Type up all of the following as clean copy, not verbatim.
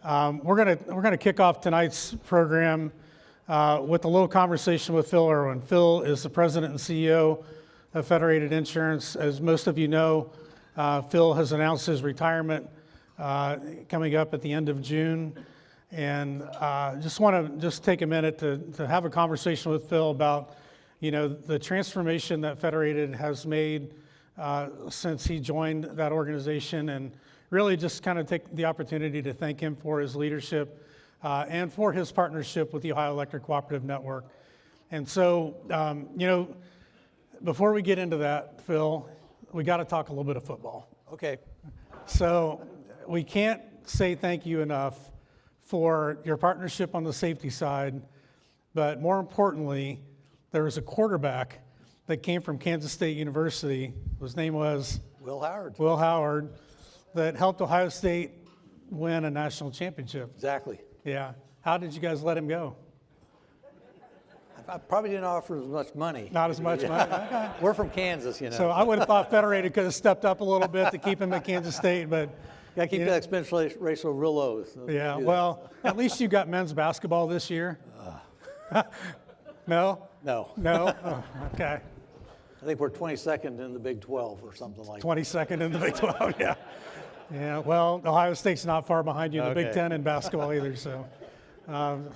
We're gonna kick off tonight's program with a little conversation with Phil Irwin. Phil is the president and CEO of Federated Insurance. As most of you know, Phil has announced his retirement coming up at the end of June, and just want to take a minute to have a conversation with Phil about the transformation that Federated has made since he joined that organization, and really just kind of take the opportunity to thank him for his leadership and for his partnership with the Ohio Electric Cooperative Network. And so, before we get into that, Phil, we got to talk a little bit of football. Okay. So we can't say thank you enough for your partnership on the safety side, but more importantly, there was a quarterback that came from Kansas State University, whose name was Will Howard, that helped Ohio State win a national championship. Exactly. Yeah. How did you guys let him go? I probably didn't offer as much money. Not as much money? Okay. We're from Kansas, So I would have thought Federated could have stepped up a little bit to keep him at Kansas State, but got to keep that expense ratio real low. So yeah, well, at least you got men's basketball this year. No? No. No? Oh, okay. I think we're 22nd in the Big 12 or something like that. 22nd in the Big 12, yeah. Yeah, well, Ohio State's not far behind you in the Big 10 in basketball either, so.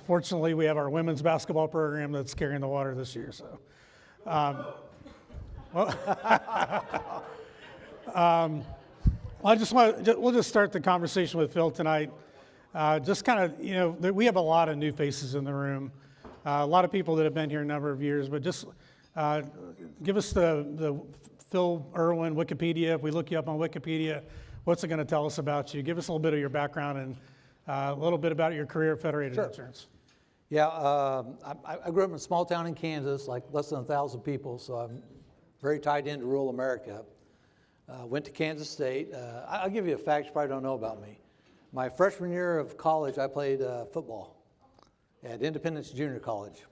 Fortunately, we have our women's basketball program that's carrying the water this year, so. We'll just start the conversation with Phil tonight. Just kind of, we have a lot of new faces in the room, a lot of people that have been here a number of years, but just give us the Phil Irwin Wikipedia. If we look you up on Wikipedia, what's it going to tell us about you? Give us a little bit of your background and a little bit about your career at Federated Insurance. Yeah, I grew up in a small town in Kansas, like less than 1,000 people, so I'm very tied into rural America. Went to Kansas State. I'll give you a fact you probably don't know about me. My freshman year of college, I played football at Independence Junior College.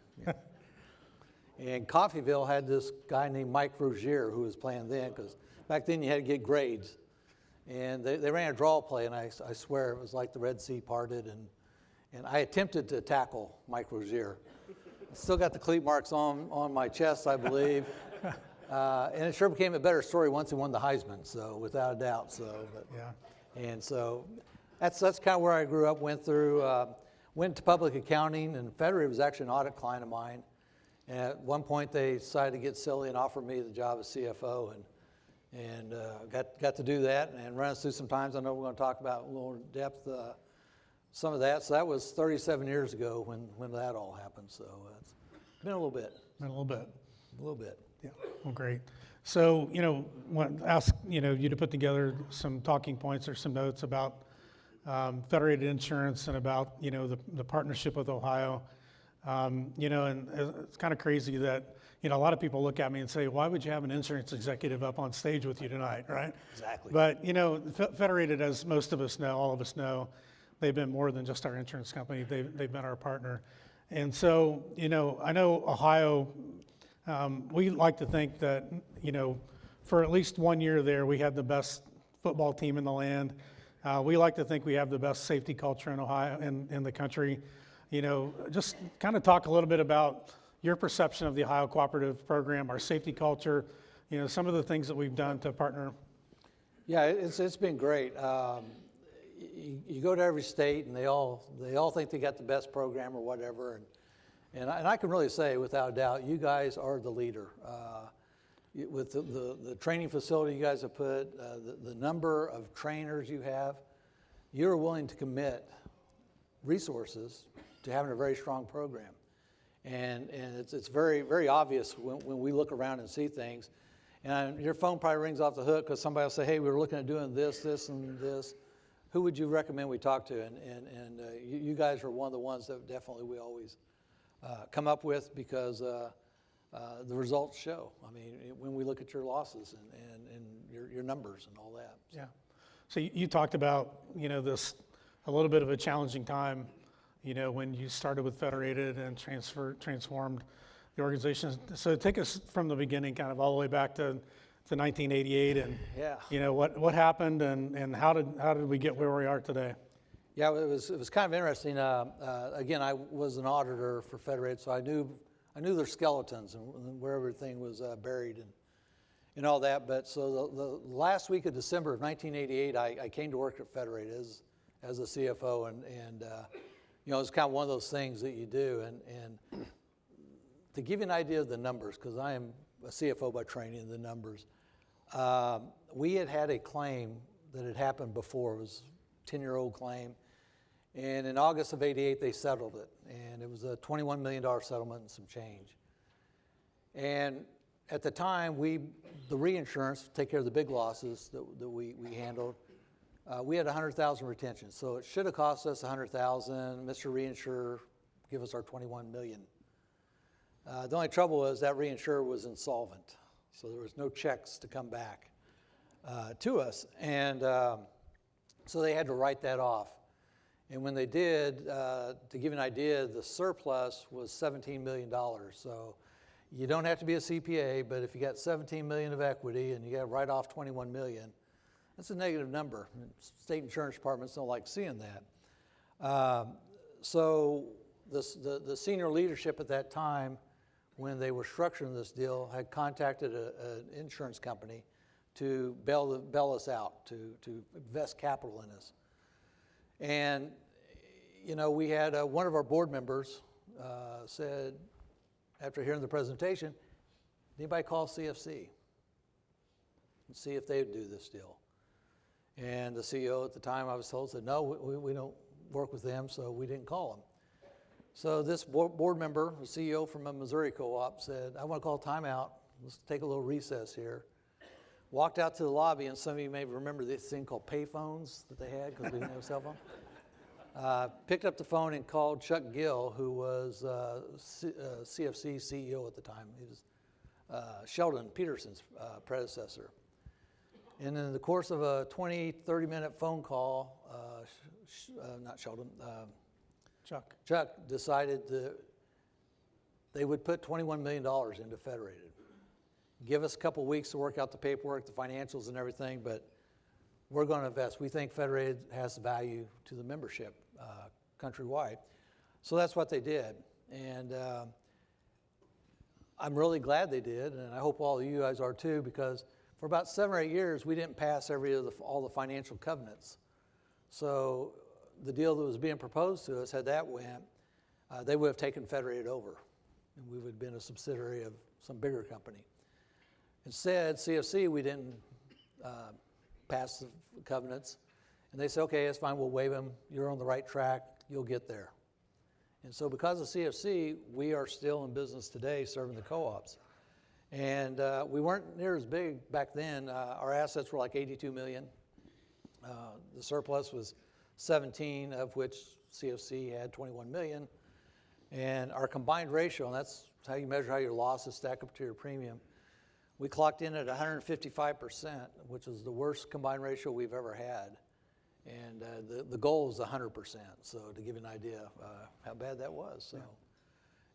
And Coffeyville had this guy named Mike Rozier who was playing then, because back then you had to get grades. And they ran a draw play, and I swear it was like the Red Sea parted, and I attempted to tackle Mike Rozier. Still got the cleat marks on my chest, I believe. And it sure became a better story once he won the Heisman, so without a doubt. So, yeah. And so that's kind of where I grew up. Went to public accounting, and Federated was actually an audit client of mine. And at one point, they decided to get silly and offer me the job as CFO, and got to do that and run us through some times. I know we're going to talk about a little depth some of that. So that was 37 years ago when that all happened. So it's been a little bit. Been a little bit. A little bit. Yeah. Well, great. So want to ask you to put together some talking points or some notes about Federated Insurance and about the partnership with Ohio. And it's kind of crazy that a lot of people look at me and say, why would you have an insurance executive up on stage with you tonight, right? Exactly. But, Federated, as most of us know, all of us know, they've been more than just our insurance company. They've been our partner. And so, I know Ohio, we like to think that, for at least 1 year there, we had the best football team in the land. We like to think we have the best safety culture in Ohio, in the country. Just kind of talk a little bit about your perception of the Ohio Cooperative Program, our safety culture, some of the things that we've done to partner. Yeah, it's been great. You go to every state, and they all think they got the best program or whatever, and I can really say without a doubt, you guys are the leader. With the training facility you guys have put, the number of trainers you have, you're willing to commit resources to having a very strong program. And it's very, very obvious when we look around and see things. And your phone probably rings off the hook because somebody will say, hey, we were looking at doing this, and this. Who would you recommend we talk to? And you guys are one of the ones that definitely we always come up with, because the results show. I mean, when we look at your losses and your numbers and all that. Yeah. So you talked about, this a little bit of a challenging time, when you started with Federated and transformed the organization. So take us from the beginning, kind of all the way back to 1988, and yeah. What happened and how did we get where we are today? Yeah, it was kind of interesting. Again, I was an auditor for Federated, so I knew their skeletons and where everything was buried and all that. But so the last week of December of 1988, I came to work at Federated as a CFO, and you know, it's kind of one of those things that you do. And to give you an idea of the numbers, because I am a CFO by training, the numbers, we had a claim that had happened before. It was a 10-year-old claim. And in August of '88, they settled it. And it was a $21 million settlement and some change. And at the time, the reinsurance, take care of the big losses that we handled, we had 100,000 retention. So it should have cost us 100,000. Mr. Reinsurer, give us our 21 million. The only trouble was that reinsurer was insolvent. So there was no checks to come back to us. And so they had to write that off. And when they did, to give you an idea, the surplus was $17 million. So you don't have to be a CPA, but if you got 17 million of equity and you got to write off 21 million, that's a negative number. State insurance departments don't like seeing that. So the senior leadership at that time, when they were structuring this deal, had contacted an insurance company to bail us out, to invest capital in us. And, you know, we had one of our board members said, after hearing the presentation, anybody call CFC and see if they would do this deal? And the CEO at the time, I was told, said, no, we don't work with them, so we didn't call them. So this board member, the CEO from a Missouri co-op, said, I want to call timeout. Let's take a little recess here. Walked out to the lobby, and some of you may remember this thing called payphones that they had because we didn't have a cell phone. Picked up the phone and called Chuck Gill, who was CFC CEO at the time. He was Sheldon Peterson's predecessor. And in the course of a 20, 30-minute phone call, not Sheldon, Chuck decided that they would put $21 million into Federated. Give us a couple weeks to work out the paperwork, the financials and everything, but we're going to invest. We think Federated has value to the membership countrywide. So that's what they did. And I'm really glad they did, and I hope all of you guys are too, because for about 7 or 8 years, we didn't pass all the financial covenants. So the deal that was being proposed to us, had that went, they would have taken Federated over, and we would have been a subsidiary of some bigger company. Instead, CFC, we didn't pass the covenants, and they said, okay, it's fine, we'll waive them. You're on the right track, you'll get there. And so because of CFC, we are still in business today serving the co-ops. And we weren't near as big back then. Our assets were like 82 million. The surplus was 17, of which CFC had 21 million. And our combined ratio, and that's how you measure how your losses stack up to your premium, we clocked in at 155%, which is the worst combined ratio we've ever had. And the goal is 100%, so to give you an idea of how bad that was. So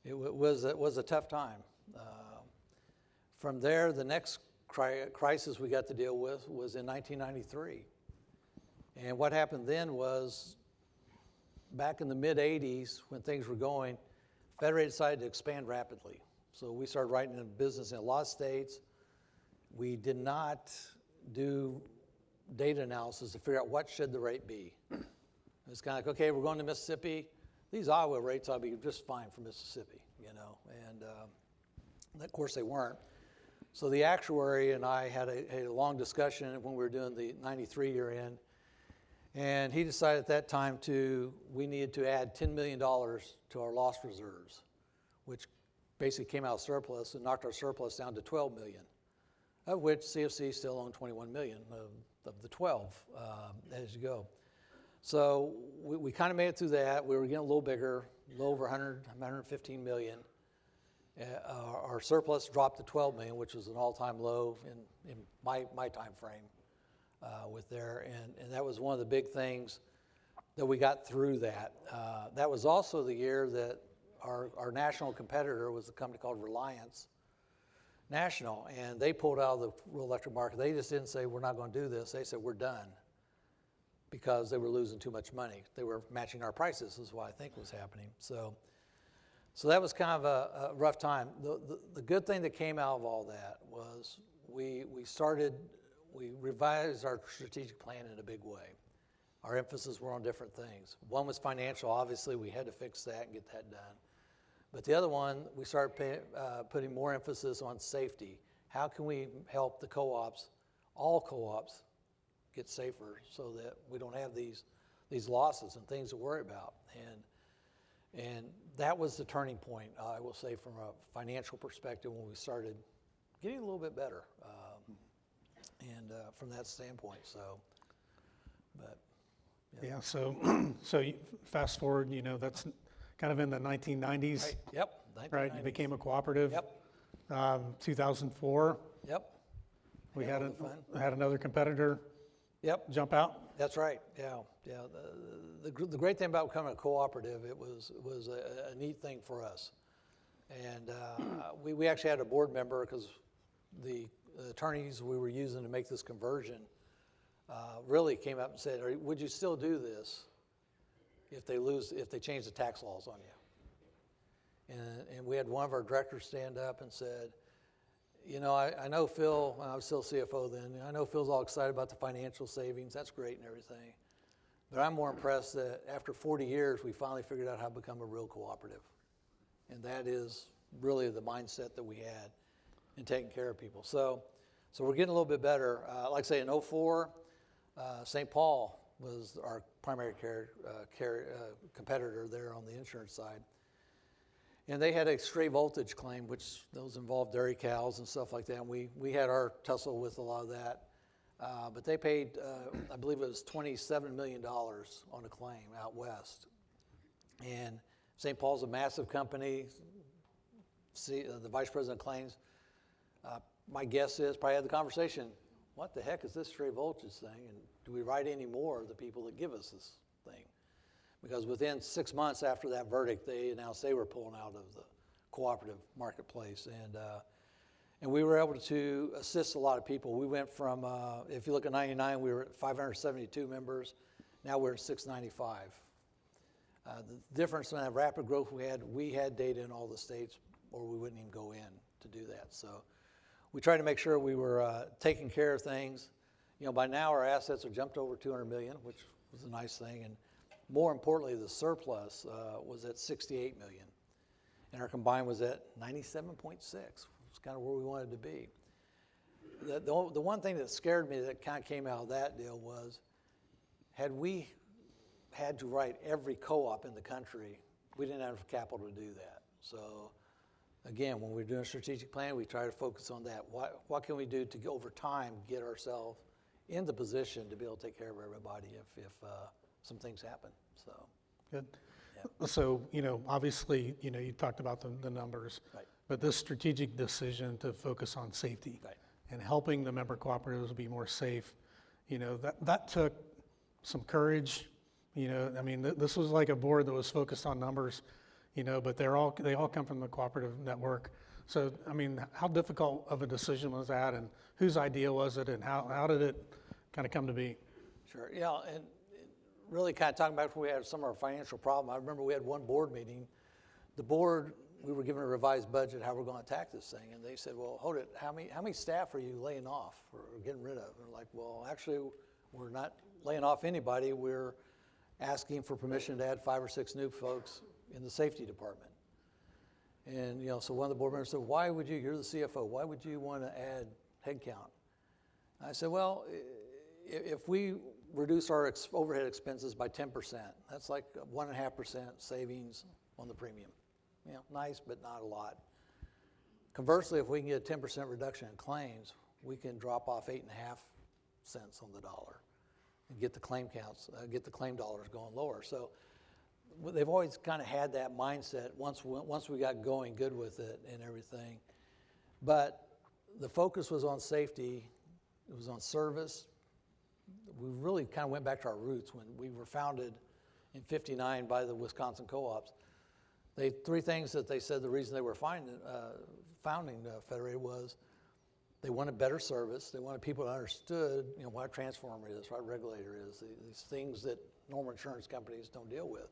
yeah. It was a tough time. From there, the next crisis we got to deal with was in 1993. And what happened then was, back in the mid-'80s, when things were going, Federated decided to expand rapidly. So we started writing in business in a lot of states. We did not do data analysis to figure out what should the rate be. It's kind of like, okay, we're going to Mississippi. These Iowa rates ought to be just fine for Mississippi, you know. And of course they weren't. So the actuary and I had a long discussion when we were doing the 93 year end. And he decided at that time we needed to add $10 million to our loss reserves, which basically came out of surplus and knocked our surplus down to 12 million, of which CFC still owned 21 million of the 12 as you go. So we kind of made it through that. We were getting a little bigger, a little over 115 million. Our surplus dropped to 12 million, which was an all-time low in my time frame with there. And that was one of the big things that we got through that. That was also the year that our national competitor was a company called Reliance National, and they pulled out of the rural electric market. They just didn't say, we're not going to do this. They said, we're done. because they were losing too much money. They were matching our prices is what I think was happening. So that was kind of a rough time. The good thing that came out of all that was we revised our strategic plan in a big way. Our emphasis were on different things. One was financial. Obviously, we had to fix that and get that done. But the other one, we started putting more emphasis on safety. How can we help the co-ops, all co-ops, get safer so that we don't have these losses and things to worry about? And that was the turning point, I will say, from a financial perspective when we started getting a little bit better, from that standpoint. So, but Yeah, so you fast forward, that's kind of in the 1990s, right, yep, right? You became a cooperative. Yep. 2004, Yep. we Yeah, had all the fun. had another competitor Yep. jump out. That's right. Yeah. The great thing about becoming a cooperative, it was a neat thing for us, and we actually had a board member because the attorneys we were using to make this conversion really came up and said, "Would you still do this if they change the tax laws on you?" And we had one of our directors stand up and said, I know Phil, and I was still CFO then, I know Phil's all excited about the financial savings, that's great and everything, but I'm more impressed that after 40 years, we finally figured out how to become a real cooperative. And that is really the mindset that we had in taking care of people. So we're getting a little bit better. Like I say, in 2004, St. Paul was our primary competitor there on the insurance side. And they had a stray voltage claim, which those involved dairy cows and stuff like that. And we had our tussle with a lot of that. But they paid, I believe it was $27 million on a claim out west. And St. Paul's a massive company. The vice president of claims, my guess is, probably had the conversation, what the heck is this stray voltage thing? And do we write any more of the people that give us this thing? Because within 6 months after that verdict, they announced they were pulling out of the cooperative marketplace. And we were able to assist a lot of people. We went from, if you look at 99, we were at 572 members. Now we're at 695. The difference in that rapid growth we had data in all the states, or we wouldn't even go in to do that. So we tried to make sure we were taking care of things. By now our assets are jumped over 200 million, which was a nice thing. And more importantly, the surplus was at 68 million. And our combined was at 97.6. It's kind of where we wanted to be. The one thing that scared me that kind of came out of that deal was, had we had to write every co-op in the country, we didn't have capital to do that. So again, when we're doing a strategic plan, we try to focus on that. What can we do to, over time, get ourselves in the position to be able to take care of everybody if some things happen. So Good. Yeah. So, obviously, you talked about the numbers, Right. but this strategic decision to focus on safety Right. and helping the member cooperatives be more safe, that took some courage. This was like a board that was focused on numbers, but they all come from the cooperative network. So, how difficult of a decision was that, and whose idea was it, and how did it kind of come to be? Sure. Yeah, and really kind of talking about when we had some of our financial problem. I remember we had one board meeting. The board, we were given a revised budget, how we're going to attack this thing, and they said, "Well, hold it. How many staff are you laying off or getting rid of?" And we're like, "Well, actually, we're not laying off anybody. We're asking for permission to add 5 or 6 new folks in the safety department." And so one of the board members said, "You're the CFO, why would you want to add headcount?" I said, "Well, if we reduce our overhead expenses by 10%, that's like 1.5% savings on the premium. Nice, but not a lot. Conversely, if we can get a 10% reduction in claims, we can drop off 8.5 cents on the dollar and get the claim counts, get the claim dollars going lower." So they've always kind of had that mindset once we got going good with it and everything. But the focus was on safety. It was on service. We really kind of went back to our roots when we were founded in '59 by the Wisconsin co-ops. Three things that they said the reason they were founding Federated was They wanted better service. They wanted people that understood, what a transformer is, what a regulator is, these things that normal insurance companies don't deal with.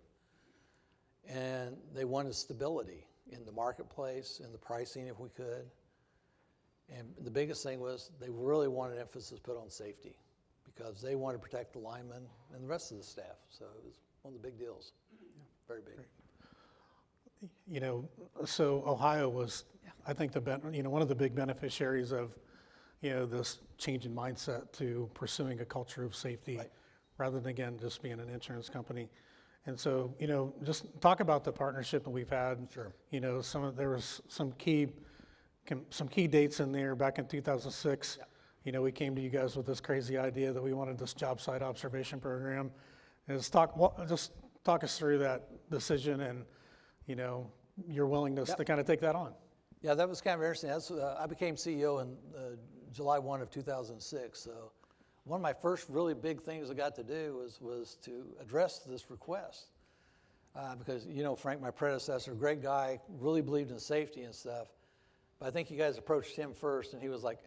And they wanted stability in the marketplace, in the pricing if we could. And the biggest thing was they really wanted emphasis put on safety because they wanted to protect the linemen and the rest of the staff. So it was one of the big deals, very big. Great. So Ohio was, I think, one of the big beneficiaries of, this change in mindset to pursuing a culture of safety, Right. rather than, again, just being an insurance company. And so, just talk about the partnership that we've had. Sure. There was some key dates in there back in 2006. Yeah. We came to you guys with this crazy idea that we wanted this job site observation program. And just talk us through that decision and, your willingness to kind of take that on. Yeah, that was kind of interesting. I became CEO in July 1 of 2006. So one of my first really big things I got to do was to address this request. Because, Frank, my predecessor, great guy, really believed in safety and stuff. But I think you guys approached him first, and he was like,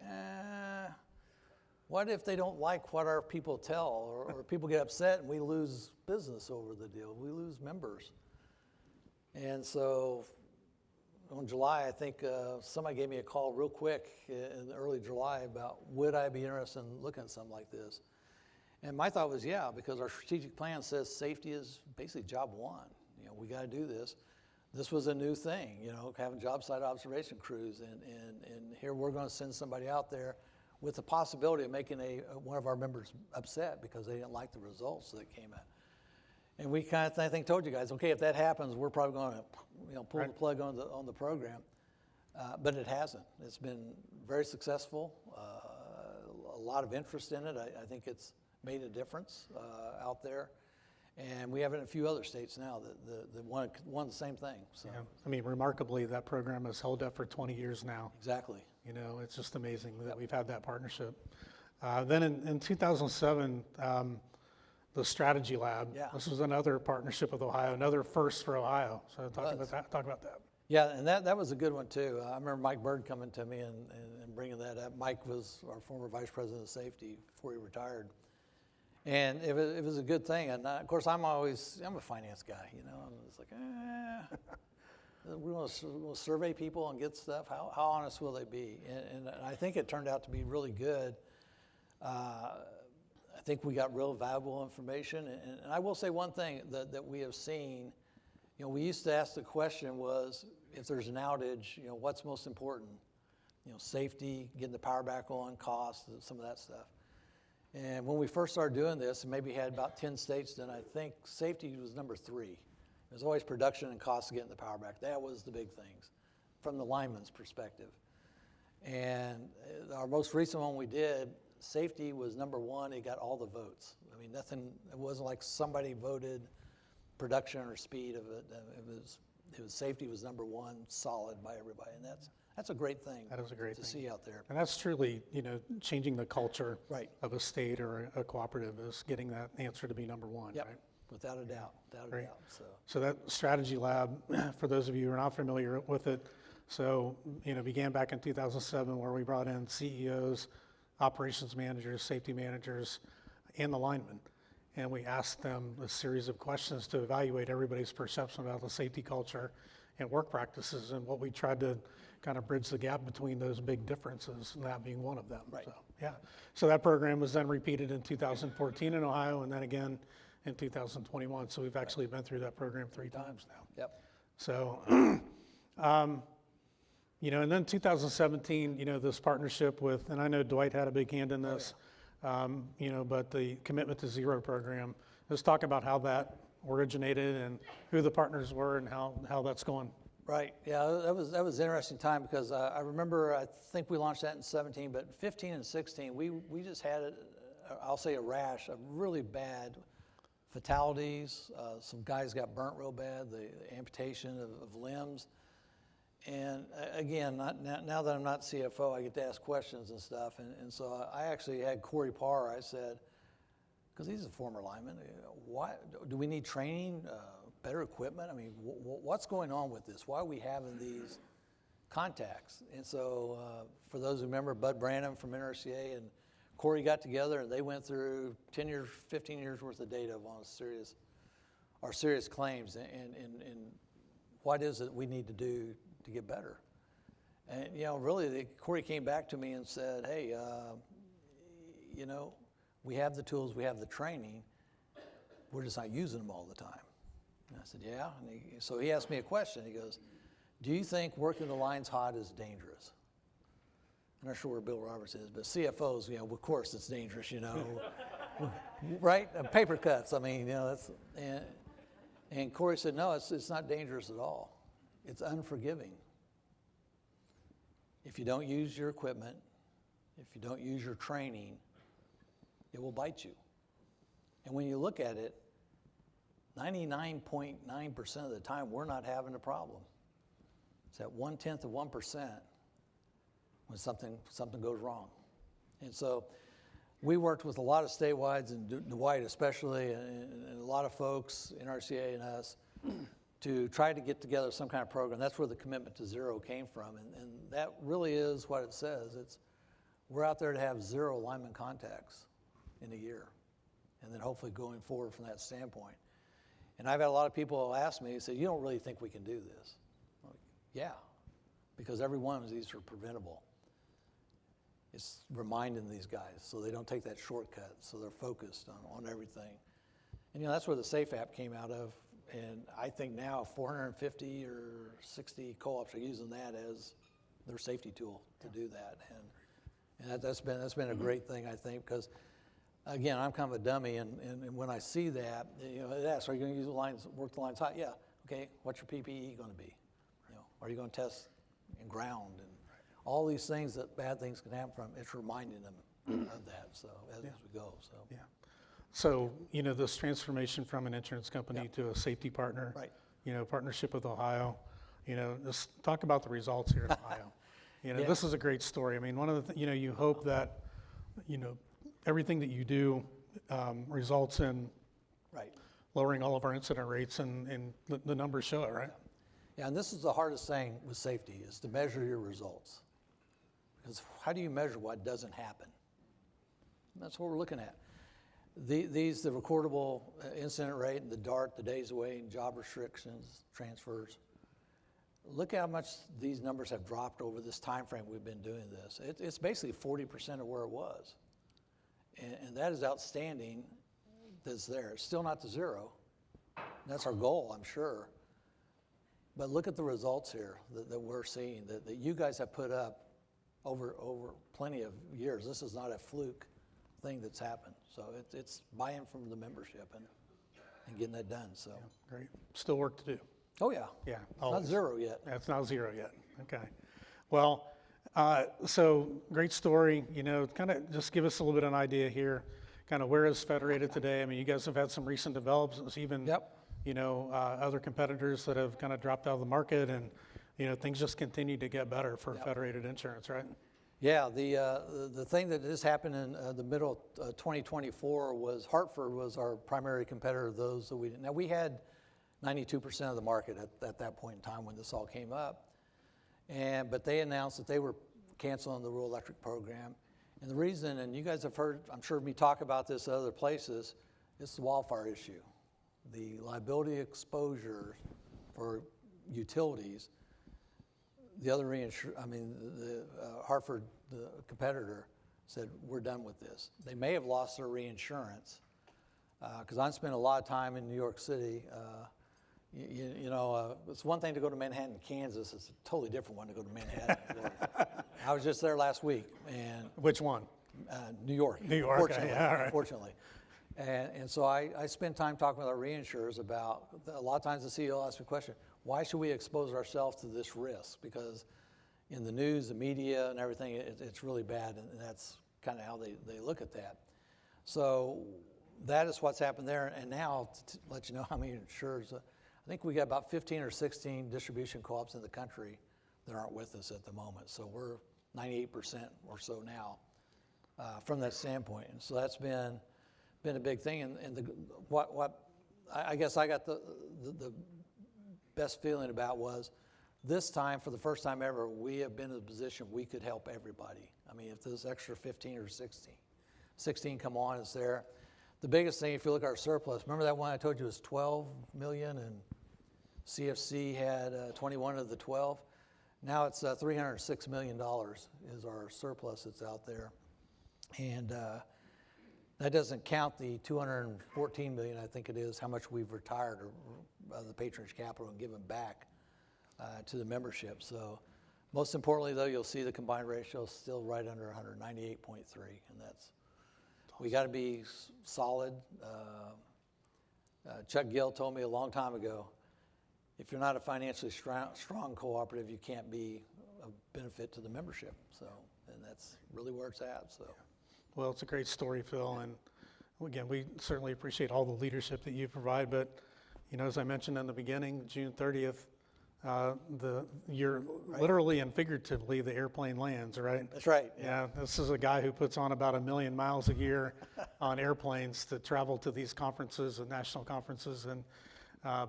what if they don't like what our people tell, or people get upset and we lose business over the deal? We lose members. And so in July, I think somebody gave me a call real quick in early July about would I be interested in looking at something like this. And my thought was, yeah, because our strategic plan says safety is basically job one. We got to do this. This was a new thing, having job site observation crews. And here we're going to send somebody out there with the possibility of making one of our members upset because they didn't like the results that came out. And we kind of, I think, told you guys, okay, if that happens, we're probably going to, pull the plug on the program. But it hasn't. It's been very successful. A lot of interest in it. I think it's made a difference out there. And we have it in a few other states now that want the same thing. So. Yeah. Remarkably, that program has held up for 20 years now. Exactly. It's just amazing that we've had that partnership. Then in 2007, the Strategy Lab. Yeah. This was another partnership with Ohio, another first for Ohio. So talk about that. Yeah, and that was a good one too. I remember Mike Bird coming to me and bringing that up. Mike was our former vice president of safety before he retired. And it was a good thing. And of course, I'm a finance guy, I'm just like, we want to survey people and get stuff. How honest will they be? And I think it turned out to be really good. I think we got real valuable information. And I will say one thing that we have seen, we used to ask the question was, if there's an outage, what's most important? Safety, getting the power back on, cost, some of that stuff. And when we first started doing this, and maybe had about 10 states, then I think safety was number 3. It was always production and cost of getting the power back. That was the big things from the lineman's perspective. And our most recent one we did, safety was number 1. It got all the votes. It wasn't like somebody voted production or speed of it. It was safety was number 1, solid by everybody. And that's a great thing. That is a great thing to see out there. And that's truly, changing the culture Right. of a state or a cooperative is getting that answer to be number 1, Yep. right? Without a doubt. Great. So that Strategy Lab, for those of you who are not familiar with it, began back in 2007 where we brought in CEOs, operations managers, safety managers, and the linemen. And we asked them a series of questions to evaluate everybody's perception about the safety culture and work practices. And what we tried to kind of bridge the gap between those big differences, and that being one of them. Right. So that program was then repeated in 2014 in Ohio, and then again in 2021. So we've actually been through that program 3 times now. Yep. So, and then 2017, this partnership with, and I know Dwight had a big hand in this, but the Commitment to Zero program. Let's talk about how that originated and who the partners were and how that's going. Right. Yeah, that was an interesting time because I remember, I think we launched that in 17, but 15 and 16, we just had, I'll say, a rash of really bad fatalities. Some guys got burnt real bad, the amputation of limbs. And again, now that I'm not CFO, I get to ask questions and stuff. And so I actually had Corey Parr, I said, because he's a former lineman, why do we need training, better equipment? What's going on with this? Why are we having contacts. And so for those who remember, Bud Branham from NRCA and Corey got together and they went through 10 years, 15 years worth of data on our serious claims and what is it we need to do to get better. And, really, Corey came back to me and said, hey, we have the tools, we have the training, we're just not using them all the time. And I said, yeah. And so he asked me a question. He goes, do you think working the lines hot is dangerous? I'm not sure where Bill Roberts is, but CFOs, of course it's dangerous, right? Paper cuts, that's, and Corey said, no, it's not dangerous at all. It's unforgiving. If you don't use your equipment, if you don't use your training, it will bite you. And when you look at it, 99.9% of the time, we're not having a problem. It's that 1/10 of 1% when something goes wrong. And so we worked with a lot of statewides, and Dwight especially, and a lot of folks, NRCA and us, to try to get together some kind of program. That's where the commitment to zero came from. And that really is what it says. We're out there to have 0 lineman contacts in a year. And then hopefully going forward from that standpoint. And I've had a lot of people ask me, say, you don't really think we can do this? I'm like, yeah, because every one of these are preventable. It's reminding these guys so they don't take that shortcut, so they're focused on everything. And that's where the SAFE app came out of. And I think now 450 or 60 co-ops are using that as their safety tool to do that. And that's been a great thing, I think, because again, I'm kind of a dummy, and when I see that, it asks, are you going to use work the lines hot? Yeah. Okay. What's your PPE going to be? Are you going to test in ground and all these things that bad things can happen from? It's reminding them of that. So as we go. So yeah. So this transformation from an insurance company to a safety partner, right? Partnership with Ohio. Just talk about the results here in Ohio. This is a great story. One of the you hope that everything that you do results in lowering all of our incident rates, and the numbers show it, right? Yeah, and this is the hardest thing with safety, is to measure your results. Because how do you measure what doesn't happen? And that's what we're looking at. The recordable incident rate and the DART, the days away, and job restrictions, transfers. Look how much these numbers have dropped over this time frame we've been doing this. It's basically 40% of where it was. And that is outstanding that's there. It's still not to zero. That's our goal, I'm sure. But look at the results here that we're seeing, that you guys have put up over plenty of years. This is not a fluke thing that's happened. So it's buy-in from the membership and getting that done. So great. Still work to do. Oh, yeah. Yeah. It's not zero yet. It's not zero yet. Okay. Well, so great story. Kind of just give us a little bit of an idea here. Kind of where is Federated today? You guys have had some recent developments, even other competitors that have kind of dropped out of the market, and things just continue to get better for Federated Insurance, right? Yeah. The thing that just happened in the middle of 2024 was Hartford was our primary competitor of those that we did. Now we had 92% of the market at that point in time when this all came up. But they announced that they were canceling the rural electric program. And the reason, and you guys have heard, I'm sure, me talk about this at other places, it's the wildfire issue. The liability exposure for utilities, the other Hartford, the competitor, said, we're done with this. They may have lost their reinsurance, because I spent a lot of time in New York City. It's one thing to go to Manhattan, Kansas. It's a totally different one to go to Manhattan, Florida. I was just there last week. And which one? New York. New York, fortunately. Okay, all right. Fortunately. And so I spend time talking with our reinsurers about, a lot of times the CEO asks me a question, why should we expose ourselves to this risk? Because in the news, the media, and everything, it's really bad, and that's kind of how they look at that. So that is what's happened there. And now, to let you know how many insurers, I think we got about 15 or 16 distribution co-ops in the country that aren't with us at the moment. So we're 98% or so now from that standpoint. And so that's been a big thing. And what I guess I got the best feeling about was this time, for the first time ever, we have been in a position we could help everybody. I mean, if this extra 15 or 16 come on, it's there. The biggest thing, if you look at our surplus, remember that one I told you was 12 million and CFC had 21 of the 12? Now it's $306 million is our surplus that's out there. And that doesn't count the 214 million, I think it is, how much we've retired or the patronage capital and given back to the membership. So most importantly, though, you'll see the combined ratio is still right under 100, 98.3, and that's, we got to be solid. Chuck Gill told me a long time ago, if you're not a financially strong cooperative, you can't be a benefit to the membership. So, and that's really where it's at. So, Well, it's a great story, Phil, and again, we certainly appreciate all the leadership that you provide, but as I mentioned in the beginning, June 30th, you're literally and figuratively the airplane lands, right? That's right. Yeah, this is a guy who puts on about 1 million miles a year on airplanes to travel to these conferences and national conferences, and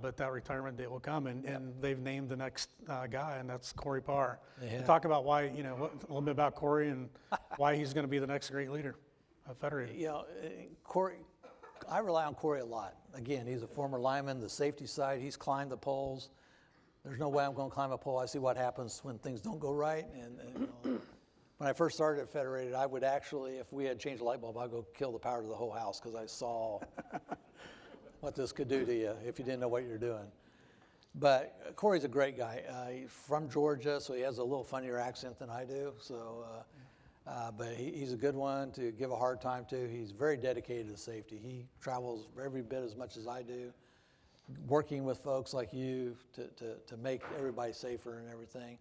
but that retirement date will come, and they've named the next guy, and that's Corey Parr. Yeah. Talk about why, a little bit about Corey and why he's going to be the next great leader of Federated. Corey, I rely on Corey a lot. Again, he's a former lineman, the safety side, he's climbed the poles. There's no way I'm going to climb a pole. I see what happens when things don't go right. And when I first started at Federated, I would actually, if we had changed a light bulb, I'd go kill the power to the whole house because I saw what this could do to you if you didn't know what you're doing. But Corey's a great guy. He's from Georgia, so he has a little funnier accent than I do. So, but he's a good one to give a hard time to. He's very dedicated to safety. He travels every bit as much as I do, working with folks like you to make everybody safer and everything.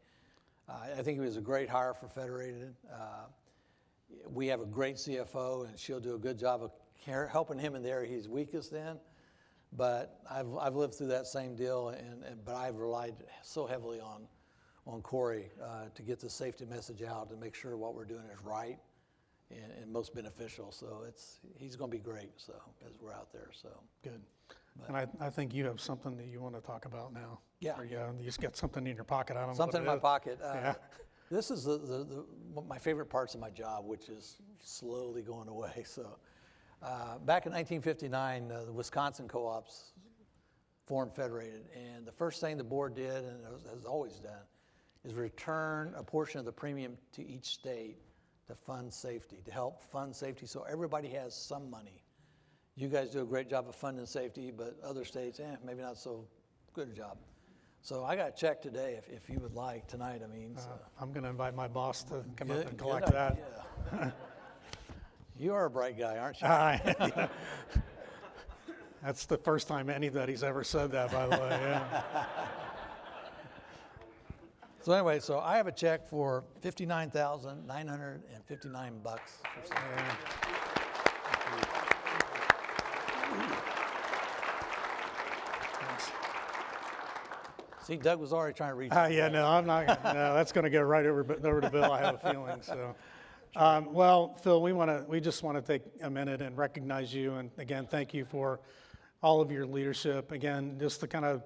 I think he was a great hire for Federated. We have a great CFO, and she'll do a good job of helping him in the area he's weakest in. But I've lived through that same deal, but I've relied so heavily on Corey to get the safety message out and make sure what we're doing is right and most beneficial. So he's going to be great. So as we're out there, so Good. And I think you have something that you want to talk about now. Yeah. Or you just got something in your pocket. I don't know something in what my it is. pocket. Yeah. This is my favorite parts of my job, which is slowly going away. So back in 1959, the Wisconsin co-ops formed Federated. And the first thing the board did, and has always done, is return a portion of the premium to each state to fund safety, to help fund safety so everybody has some money. You guys do a great job of funding safety, but other states, maybe not so good a job. So I got a check today, if you would like, tonight, I mean. So. I'm going to invite my boss to come Good- up and good collect that. idea. You are a bright guy, aren't you? Yeah. That's the first time anybody's ever said that, by the way. Yeah. So anyway, so I have a check for $59,959 for something. Yeah. See, Doug was already trying to reach. Yeah, no, I'm not. No, that's going to go right over to Bill. I have a feeling. So, well, Phil, we just want to take a minute and recognize you, and again, thank you for all of your leadership. Again, just to kind of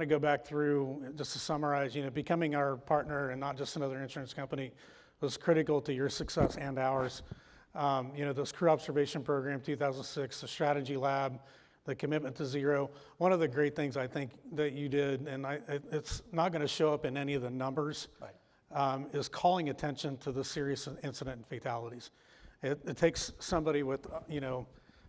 go back through, just to summarize, becoming our partner and not just another insurance company was critical to your success and ours. Those crew observation program, 2006, the strategy lab, the commitment to zero. One of the great things I think that you did, and it's not going to show up in any of the numbers, Right. is calling attention to the serious incident and fatalities. It takes somebody with,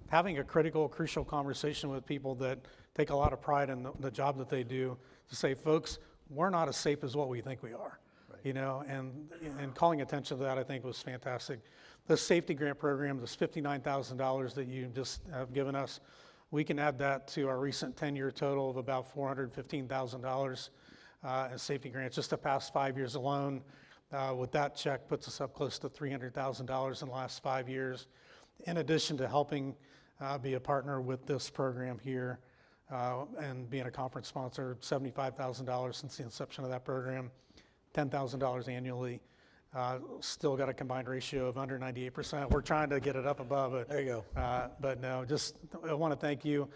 having a crucial conversation with people that take a lot of pride in the job that they do to say, folks, we're not as safe as what we think we are. Right. And calling attention to that, I think, was fantastic. The safety grant program, this $59,000 that you just have given us, we can add that to our recent 10-year total of about $415,000 in safety grants just the past 5 years alone. With that check, puts us up close to $300,000 in the last 5 years. In addition to helping be a partner with this program here and being a conference sponsor, $75,000 since the inception of that program, $10,000 annually. Still got a combined ratio of under 98%. We're trying to get it up above it. There you go. But no, I want to thank you.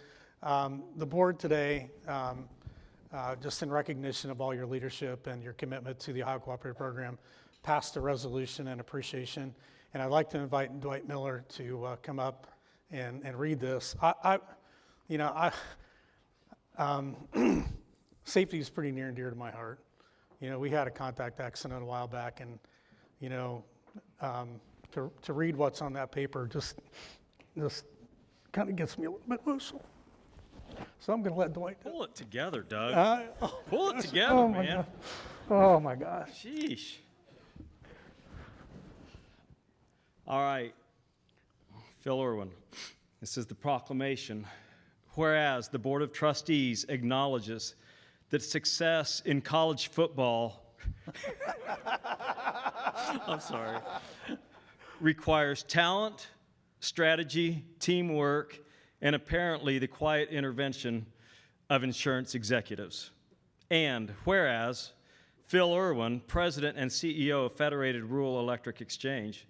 The board today just in recognition of all your leadership and your commitment to the Ohio Cooperative Program, passed a resolution in appreciation. And I'd like to invite Dwight Miller to come up and read this. Safety is pretty near and dear to my heart. We had a contact accident a while back, and to read what's on that paper just kind of gets me a little bit emotional. So I'm going to let Dwight do it. Pull it together, Doug. Pull it together, man. Oh my gosh. Sheesh. All right. Phil Irwin. This is the proclamation. Whereas the Board of Trustees acknowledges that success in college football I'm sorry, requires talent, strategy, teamwork, and apparently the quiet intervention of insurance executives. And whereas Phil Irwin, President and CEO of Federated Rural Electric Exchange,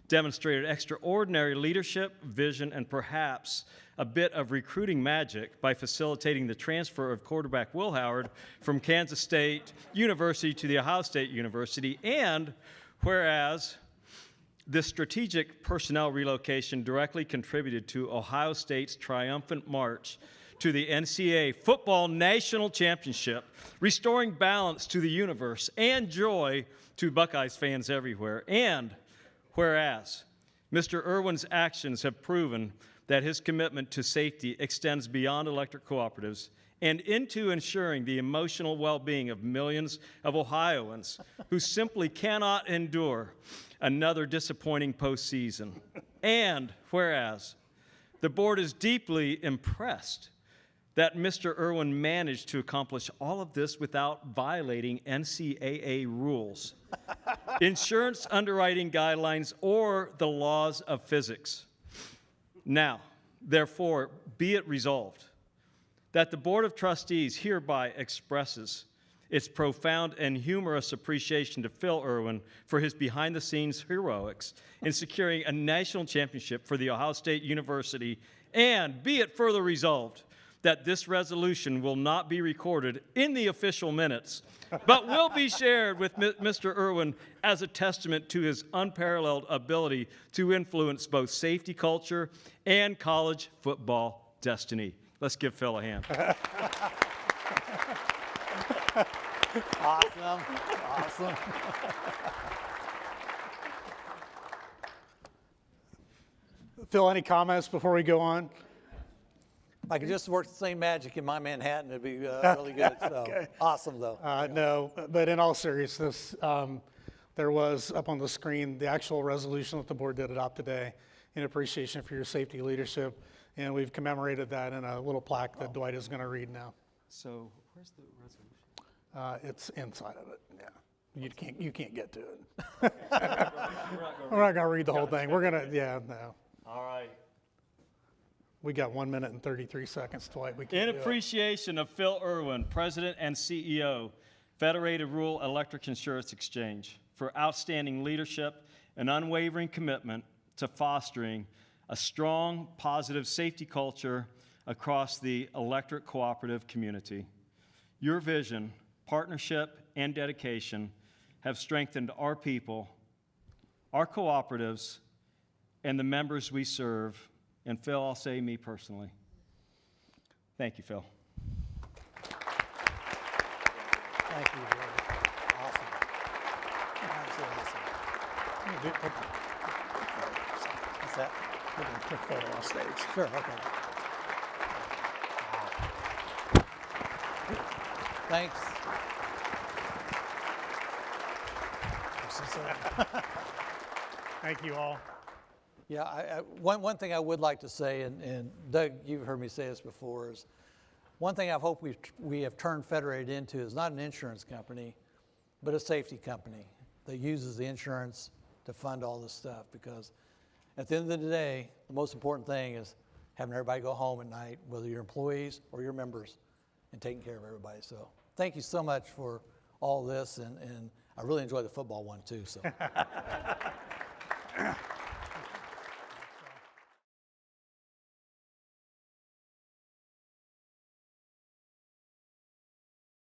demonstrated extraordinary leadership, vision, and perhaps a bit of recruiting magic by facilitating the transfer of quarterback Will Howard from Kansas State University to the Ohio State University, and whereas this strategic personnel relocation directly contributed to Ohio State's triumphant march to the NCAA Football National Championship, restoring balance to the universe and joy to Buckeyes fans everywhere. And whereas Mr. Irwin's actions have proven that his commitment to safety extends beyond electric cooperatives and into ensuring the emotional well-being of millions of Ohioans who simply cannot endure another disappointing postseason. And whereas the board is deeply impressed that Mr. Irwin managed to accomplish all of this without violating NCAA rules, insurance underwriting guidelines, or the laws of physics. Now, therefore, be it resolved that the Board of Trustees hereby expresses its profound and humorous appreciation to Phil Irwin for his behind-the-scenes heroics in securing a national championship for the Ohio State University, and be it further resolved that this resolution will not be recorded in the official minutes, but will be shared with Mr. Irwin as a testament to his unparalleled ability to influence both safety culture and college football destiny. Let's give Phil a hand. Awesome. Phil, any comments before we go on? If I could just work the same magic in my Manhattan, it'd be really good. So Okay. awesome, though. No, but in all seriousness, there was up on the screen the actual resolution that the board did adopt today in appreciation for your safety leadership, and we've commemorated that in a little plaque that Dwight is going to read now. So, where's the resolution? It's inside of it. Yeah, you can't get to it. We're not going to read the whole thing. We're going to no. All right. We got 1 minute and 33 seconds, Dwight. We can In do it. appreciation of Phil Irwin, President and CEO, Federated Rural Electric Insurance Exchange, for outstanding leadership and unwavering commitment to fostering a strong, positive safety culture across the electric cooperative community. Your vision, partnership, and dedication have strengthened our people, our cooperatives, and the members we serve. And Phil, I'll say me personally. Thank you, Phil. Thank you, brother. Awesome. Absolutely awesome. What's that? We're going to quick photo off stage. Sure, okay. Thanks. Thank you all. Yeah, one thing I would like to say, and Doug, you've heard me say this before, is one thing I hope we have turned Federated into is not an insurance company, but a safety company that uses the insurance to fund all this stuff. Because at the end of the day, the most important thing is having everybody go home at night, whether you're employees or your members, and taking care of everybody. So thank you so much for all this, and I really enjoyed the football one too. So.